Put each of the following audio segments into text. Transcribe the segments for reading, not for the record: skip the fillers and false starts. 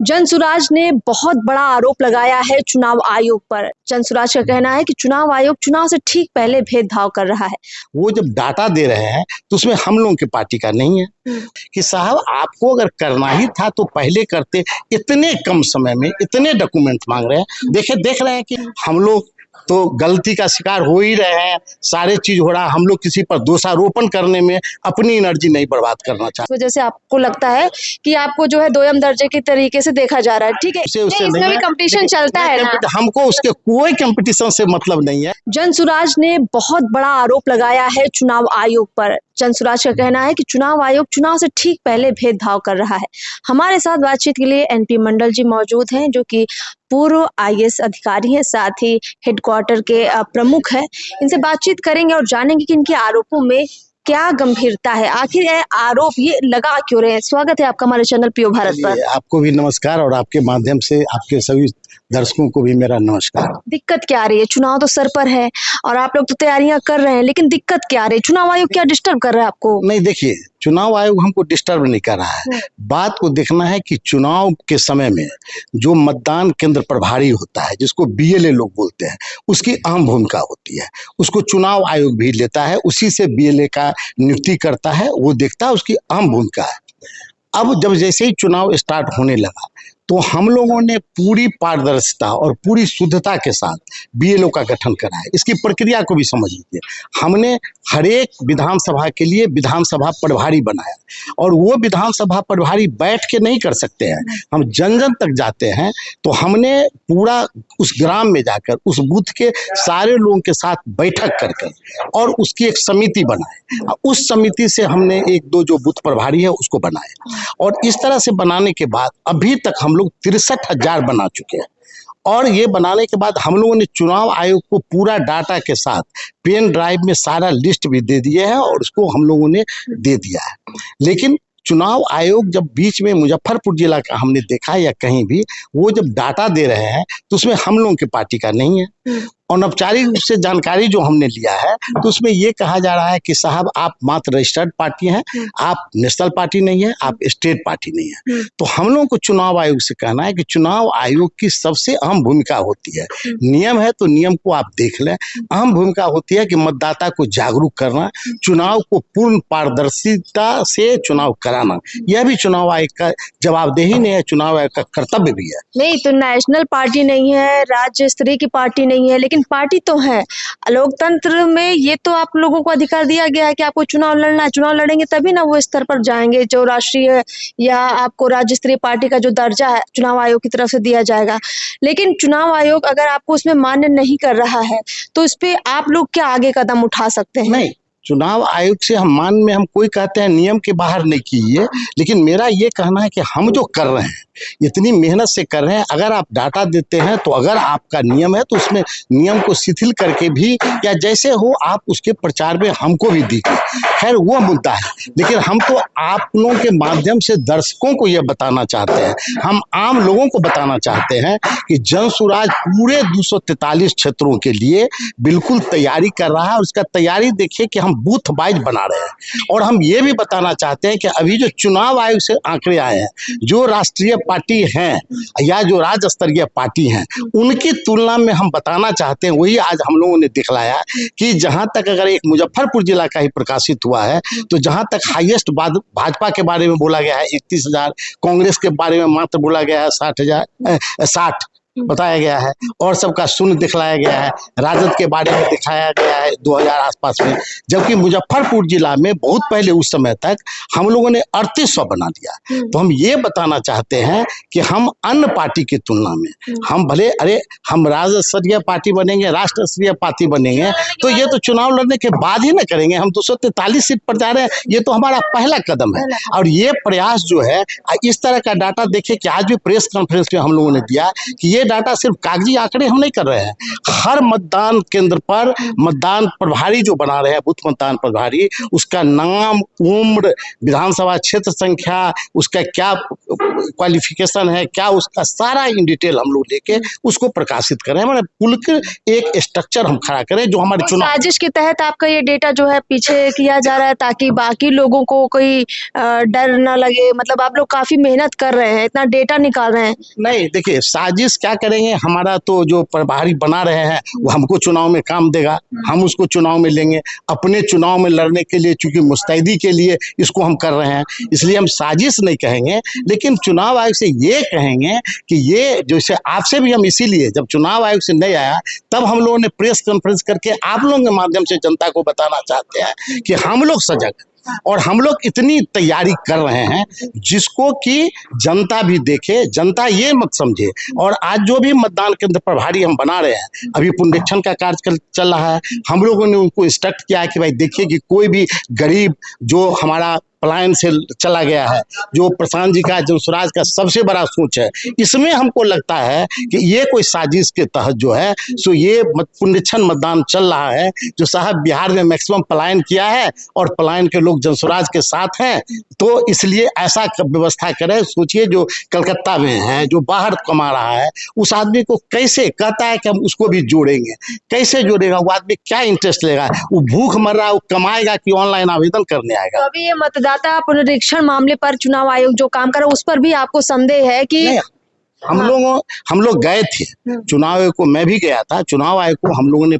जनसुराज ने बहुत बड़ा आरोप लगाया है चुनाव आयोग पर। जनसुराज का कहना है कि चुनाव आयोग चुनाव से ठीक पहले भेदभाव कर रहा है। वो जब डाटा दे रहे हैं तो उसमें हम लोगों की पार्टी का नहीं है कि साहब आपको अगर करना ही था तो पहले करते। इतने कम समय में इतने डॉक्यूमेंट मांग रहे हैं। देख रहे हैं कि हम लोग तो गलती का शिकार हो ही रहे हैं। सारे चीज हो रहा है। हम लोग किसी पर दोषारोपण करने में अपनी एनर्जी नहीं बर्बाद करना चाहते। इस वजह से आपको लगता है कि आपको जो है दोयम दर्जे के तरीके से देखा जा रहा है। ठीक है, इसमें भी कंपटीशन चलता है ना। हमको उसके कोई कंपटीशन से मतलब नहीं है। जनसुराज ने बहुत बड़ा आरोप लगाया है चुनाव आयोग पर। जनसुराज का कहना है कि चुनाव आयोग चुनाव से ठीक पहले भेदभाव कर रहा है। हमारे साथ बातचीत के लिए एनपी मंडल जी मौजूद हैं, जो कि पूर्व आईएएस अधिकारी हैं, साथ ही हेडक्वार्टर के प्रमुख हैं। इनसे बातचीत करेंगे और जानेंगे कि इनके आरोपों में क्या गंभीरता है, आखिर ये आरोप ये लगा क्यों रहे हैं। स्वागत है आपका हमारे चैनल पीओ भारत पर। आपको भी नमस्कार और आपके माध्यम से आपके सभी दर्शकों को भी मेरा नमस्कार। दिक्कत क्या आ रही है? चुनाव तो सर पर है और आप लोग तो तैयारियां कर रहे हैं, लेकिन दिक्कत क्या आ रही है? चुनाव आयोग क्या डिस्टर्ब कर रहा है आपको? नहीं, देखिए, चुनाव आयोग हमको डिस्टर्ब नहीं कर रहा है। बात को देखना है कि चुनाव के समय में जो मतदान केंद्र प्रभारी होता है, जिसको बीएलए लोग बोलते हैं, उसकी अहम भूमिका होती है। उसको चुनाव आयोग भी लेता है, उसी से बीएलए का नियुक्ति करता है, वो देखता है, उसकी अहम भूमिका है। अब जब जैसे ही चुनाव स्टार्ट होने लगा तो हम लोगों ने पूरी पारदर्शिता और पूरी शुद्धता के साथ बीएलओ का गठन करा है। इसकी प्रक्रिया को भी समझ लीजिए। हमने हर एक विधानसभा के लिए विधानसभा प्रभारी बनाया और वो विधानसभा प्रभारी बैठ के नहीं कर सकते हैं, हम जन जन तक जाते हैं। तो हमने पूरा उस ग्राम में जाकर उस बूथ के सारे लोगों के साथ बैठक करके और उसकी एक समिति बनाए। उस समिति से हमने एक दो जो बूथ प्रभारी है उसको बनाए और इस तरह से बनाने के बाद अभी तक हम लोग 63,000 बना चुके हैं। और ये बनाने के बाद हम लोगों ने चुनाव आयोग को पूरा डाटा के साथ पेन ड्राइव में सारा लिस्ट भी दे दिए हैं और उसको हम लोगों ने दे दिया है। लेकिन चुनाव आयोग जब बीच में मुजफ्फरपुर जिला का हमने देखा या कहीं भी वो जब डाटा दे रहे हैं तो उसमें हम लोगों की पार्टी का नहीं है। अनौपचारिक रूप से जानकारी जो हमने लिया है तो उसमें ये कहा जा रहा है कि साहब आप मात्र रजिस्टर्ड पार्टी हैं, आप नेशनल पार्टी नहीं है, आप स्टेट पार्टी नहीं है। तो हम लोगों को चुनाव आयोग से कहना है कि चुनाव आयोग की सबसे अहम भूमिका होती है। नियम है तो नियम को आप देख लें। अहम भूमिका होती है कि मतदाता को जागरूक करना, चुनाव को पूर्ण पारदर्शिता से चुनाव कराना। यह भी चुनाव आयोग का जवाबदेही नहीं है, चुनाव आयोग का कर्तव्य भी है। नहीं तो नेशनल पार्टी नहीं है, राज्य स्तरीय की पार्टी नहीं है, लेकिन पार्टी तो है। लोकतंत्र में ये तो आप लोगों को अधिकार दिया गया है कि आपको चुनाव लड़ना है। चुनाव लड़ेंगे तभी ना वो स्तर पर जाएंगे जो राष्ट्रीय या आपको राज्य स्तरीय पार्टी का जो दर्जा है चुनाव आयोग की तरफ से दिया जाएगा। लेकिन चुनाव आयोग अगर आपको उसमें मान्य नहीं कर रहा है तो इस पे आप लोग क्या आगे कदम उठा सकते हैं? नहीं, चुनाव आयोग से हम कोई कहते हैं नियम के बाहर नहीं कीजिए, लेकिन मेरा ये कहना है कि हम जो कर रहे हैं इतनी मेहनत से कर रहे हैं। अगर आप डाटा देते हैं तो अगर आपका नियम है तो उसमें नियम को शिथिल करके भी या जैसे हो आप उसके प्रचार में हमको भी दीजिए। खैर वो मुद्दा है, लेकिन हम तो आप लोगों के माध्यम से दर्शकों को यह बताना चाहते हैं, हम आम लोगों को बताना चाहते हैं कि जनसुराज पूरे 243 क्षेत्रों के लिए बिल्कुल तैयारी कर रहा है और उसका तैयारी देखिए कि हम बूथ वाइज बना रहे हैं। और हम ये भी बताना चाहते हैं कि अभी जो चुनाव आयोग से आंकड़े आए हैं, जो राष्ट्रीय पार्टी हैं या जो राज्य स्तरीय पार्टी हैं, उनकी तुलना में हम बताना चाहते हैं, वही आज हम लोगों ने दिखलाया कि जहां तक अगर एक मुजफ्फरपुर जिला का ही प्रकाशित हुआ है तो जहां तक हाईएस्ट भाजपा के बारे में बोला गया है 31,000, कांग्रेस के बारे में मात्र बोला गया है 60 बताया गया है और सबका शून्य दिखलाया गया है। राजद के बारे में दिखाया गया है 2000 आसपास में, जबकि मुजफ्फरपुर जिला में बहुत पहले उस समय तक हम लोगों ने 3800 बना दिया। तो हम ये बताना चाहते हैं कि हम अन्य पार्टी की तुलना में हम भले हम राज्य स्तरीय पार्टी बनेंगे, राष्ट्र स्तरीय पार्टी बनेंगे तो ये तो चुनाव लड़ने के बाद ही ना करेंगे। हम 243 सीट पर जा रहे हैं, ये तो हमारा पहला कदम है। और ये प्रयास जो है, इस तरह का डाटा देखिए कि आज भी प्रेस कॉन्फ्रेंस में हम लोगों ने दिया कि ये डाटा सिर्फ कागजी आंकड़े हम नहीं कर रहे हैं, हर मतदान केंद्र पर मतदान प्रभारी जो बना रहे हैं, बूथ मतदान प्रभारी, उसका नाम, उम्र, विधानसभा क्षेत्र संख्या, उसका क्या क्वालिफिकेशन है, क्या उसका सारा इन डिटेल हम लोग लेके उसको प्रकाशित करें, मतलब कुल एक स्ट्रक्चर हम खड़ा करें जो हमारे चुनाव। साजिश के तहत आपका ये डेटा जो है पीछे किया जा रहा है ताकि बाकी लोगों को कोई डर ना लगे, मतलब आप लोग काफी मेहनत कर रहे हैं, इतना डेटा निकाल रहे हैं। नहीं देखिए, साजिश क्या करेंगे, हमारा तो जो प्रभारी बना रहे हैं वो हमको चुनाव में काम देगा, हम उसको चुनाव में लेंगे, अपने चुनाव में लड़ने के लिए, चूंकि मुस्तैदी के लिए इसको हम कर रहे हैं, इसलिए हम साजिश नहीं कहेंगे, लेकिन चुनाव आयोग से ये कहेंगे कि ये जैसे आपसे भी हम इसीलिए जब चुनाव आयोग से नहीं आया तब हम लोगों ने प्रेस कॉन्फ्रेंस करके आप लोगों के माध्यम से जनता को बताना चाहते हैं कि हम लोग सजग और हम लोग इतनी तैयारी कर रहे हैं जिसको कि जनता भी देखे, जनता ये मत समझे। और आज जो भी मतदान केंद्र प्रभारी हम बना रहे हैं, अभी पुनरीक्षण का कार्य चल रहा है, हम लोगों ने उनको इंस्ट्रक्ट किया है कि भाई देखिए कि कोई भी गरीब जो हमारा पलायन से चला गया है, जो प्रशांत जी का, जनसुराज का सबसे बड़ा सोच है, इसमें हमको लगता है कि ये कोई साजिश के तहत जो है सो ये पुनरीक्षण मतदान चल रहा है, जो साहब बिहार में मैक्सिमम पलायन किया है और पलायन के लोग जनसुराज के साथ हैं, तो इसलिए ऐसा व्यवस्था करें। सोचिए जो कलकत्ता में है, जो बाहर कमा रहा है, उस आदमी को कैसे कहता है कि हम उसको भी जोड़ेंगे, कैसे जोड़ेगा? वो आदमी क्या इंटरेस्ट लेगा? वो भूख मर रहा है, वो कमाएगा कि ऑनलाइन आवेदन करने आएगा? तो अभी ये मतदाता पुनरीक्षण मामले पर चुनाव आयोग जो काम कर रहा है उस पर भी आपको संदेह है कि हम लोग गए थे चुनाव आयोग को, मैं भी गया था चुनाव आयोग को, हम लोगों ने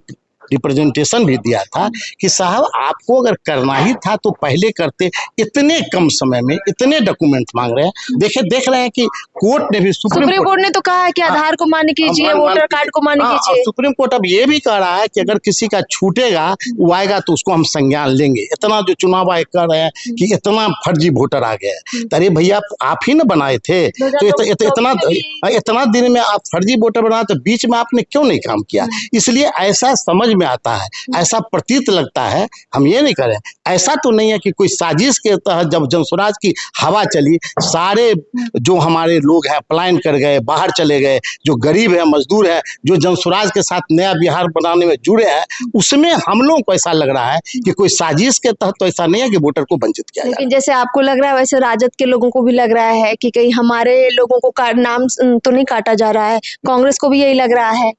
रिप्रेजेंटेशन भी दिया था कि साहब आपको अगर करना ही था तो पहले करते, इतने कम समय में इतने डॉक्यूमेंट मांग रहे हैं। देख रहे हैं कि कोर्ट ने भी, सुप्रीम कोर्ट ने तो कहा है कि आधार को मान्य कीजिए, वोटर कार्ड को मान्य कीजिए। सुप्रीम कोर्ट अब ये भी कह रहा है कि अगर किसी का छूटेगा वो आएगा तो उसको हम संज्ञान लेंगे। इतना जो चुनाव आयोग कर रहे हैं कि इतना फर्जी वोटर आ गया है, अरे भैया आप ही ना बनाए थे, तो इतना दिन में आप फर्जी वोटर बनाए तो बीच में आपने क्यों नहीं काम किया? इसलिए ऐसा समझ में आता है, ऐसा प्रतीत लगता है, हम ये नहीं करें, ऐसा तो नहीं है कि कोई साजिश के तहत जब जनसुराज की हवा चली, सारे जो हमारे लोग हैं पलायन कर गए, बाहर चले गए, जो गरीब है, मजदूर है, जो जनसुराज के साथ नया बिहार बनाने में जुड़े हैं, उसमें हम लोगों को ऐसा लग रहा है कि कोई साजिश के तहत तो ऐसा नहीं है कि वोटर को वंचित किया जाए। लेकिन जैसे आपको लग रहा है वैसे राजद के लोगों को भी लग रहा है कि कहीं हमारे लोगों को नाम तो नहीं काटा जा रहा है, कांग्रेस को भी यही लग रहा है।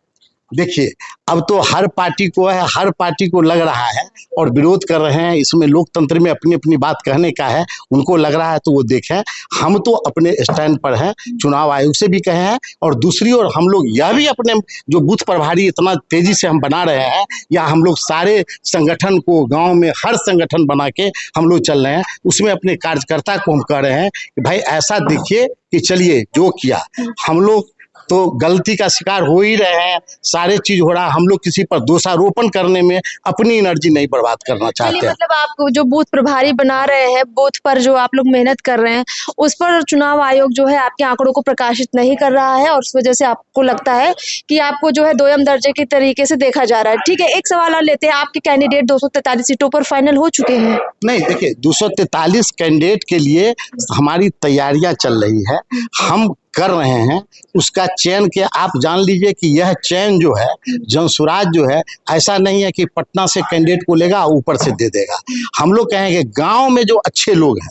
देखिए अब तो हर पार्टी को है, हर पार्टी को लग रहा है और विरोध कर रहे हैं, इसमें लोकतंत्र में अपनी अपनी बात कहने का है, उनको लग रहा है तो वो देखें। हम तो अपने स्टैंड पर हैं, चुनाव आयोग से भी कहे हैं, और दूसरी ओर हम लोग यह भी अपने जो बूथ प्रभारी इतना तेजी से हम बना रहे हैं, या हम लोग सारे संगठन को गाँव में हर संगठन बना के हम लोग चल रहे हैं, उसमें अपने कार्यकर्ता को हम कह रहे हैं कि भाई ऐसा देखिए कि चलिए जो किया हम लोग तो गलती का शिकार हो ही रहे हैं, सारे चीज हो रहा है, हम लोग किसी पर दोषारोपण करने में अपनी एनर्जी नहीं बर्बाद करना चाहते हैं। मतलब आप जो बूथ प्रभारी बना रहे हैं, बूथ पर जो आप लोग मेहनत कर रहे हैं, उस पर चुनाव आयोग जो है आपके आंकड़ों को प्रकाशित नहीं कर रहा है और उस वजह से आपको लगता है कि आपको जो है दोयम दर्जे के तरीके से देखा जा रहा है। ठीक है, एक सवाल और लेते हैं, आपके कैंडिडेट 243 सीटों पर फाइनल हो चुके हैं? नहीं, देखिए 243 कैंडिडेट के लिए हमारी तैयारियां चल रही है, हम कर रहे हैं, उसका चयन के आप जान लीजिए कि यह चयन जो है जनसुराज जो है, ऐसा नहीं है कि पटना से कैंडिडेट को लेगा ऊपर से दे देगा। हम लोग कहेंगे गांव में जो अच्छे लोग हैं,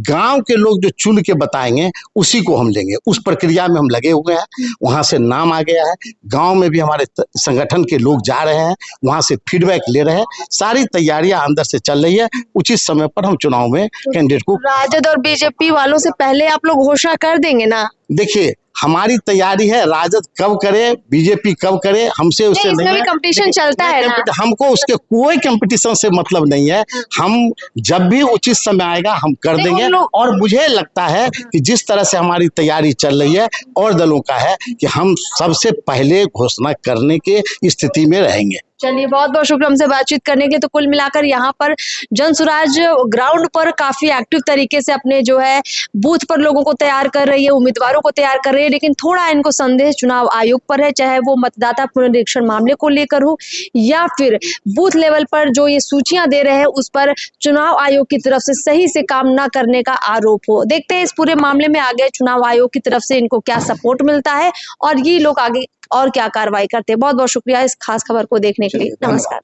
गांव के लोग जो चुन के बताएंगे उसी को हम लेंगे, उस प्रक्रिया में हम लगे हुए हैं। वहां से नाम आ गया है, गांव में भी हमारे संगठन के लोग जा रहे हैं, वहां से फीडबैक ले रहे हैं, सारी तैयारियां अंदर से चल रही है। उचित समय पर हम चुनाव में कैंडिडेट को, राजद और बीजेपी वालों से पहले आप लोग घोषणा कर देंगे ना? देखिए हमारी तैयारी है, राजद कब करे, बीजेपी कब करे, हमसे उससे नहीं है, कंपटीशन चलता है ना? हमको उसके कोई कंपटीशन से मतलब नहीं है। हम जब भी उचित समय आएगा हम कर देंगे। और मुझे लगता है कि जिस तरह से हमारी तैयारी चल रही है और दलों का है कि हम सबसे पहले घोषणा करने के स्थिति में रहेंगे। चलिए, बहुत बहुत शुक्रिया हमसे बातचीत करने के लिए। तो कुल मिलाकर यहाँ पर जनसुराज ग्राउंड पर काफी एक्टिव तरीके से अपने जो है बूथ पर लोगों को तैयार कर रही है, उम्मीदवारों को तैयार कर रही है, लेकिन थोड़ा इनको संदेह चुनाव आयोग पर है, चाहे वो मतदाता पुनरीक्षण मामले को लेकर हो या फिर बूथ लेवल पर जो ये सूचियां दे रहे हैं उस पर चुनाव आयोग की तरफ से सही से काम न करने का आरोप हो। देखते हैं इस पूरे मामले में आगे चुनाव आयोग की तरफ से इनको क्या सपोर्ट मिलता है और ये लोग आगे और क्या कार्रवाई करते हैं। बहुत बहुत शुक्रिया इस खास खबर को देखने के लिए। नमस्कार।